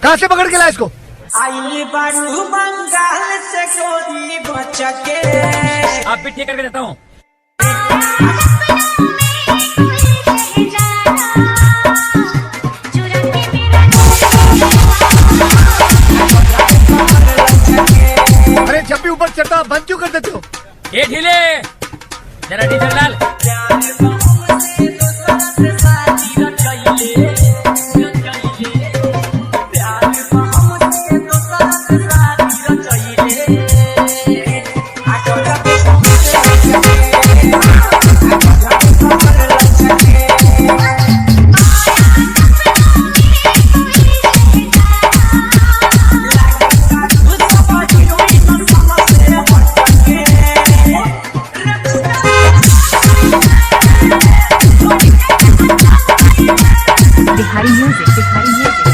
कहाँ से पकड़ के ला इसको? आई बारू बंगाल से गोरी बचके। आप भी ठीक करके देता हूँ। अरे जब भी ऊपर चढ़ता बंद क्यों कर देते हो? ये ढीले, जरा डीजल डाल। Bihari music, Bihari music.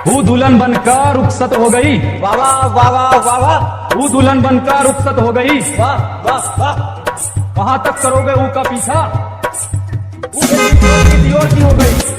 वो दुल्हन बनकर रुखसत हो गई। वाह वाह वाह वाह वाह। वो दुल्हन बनकर रुखसत हो गई। वाह वाह वाह। कहाँ तक करोगे ऊ का पीछा? वो की हो गई।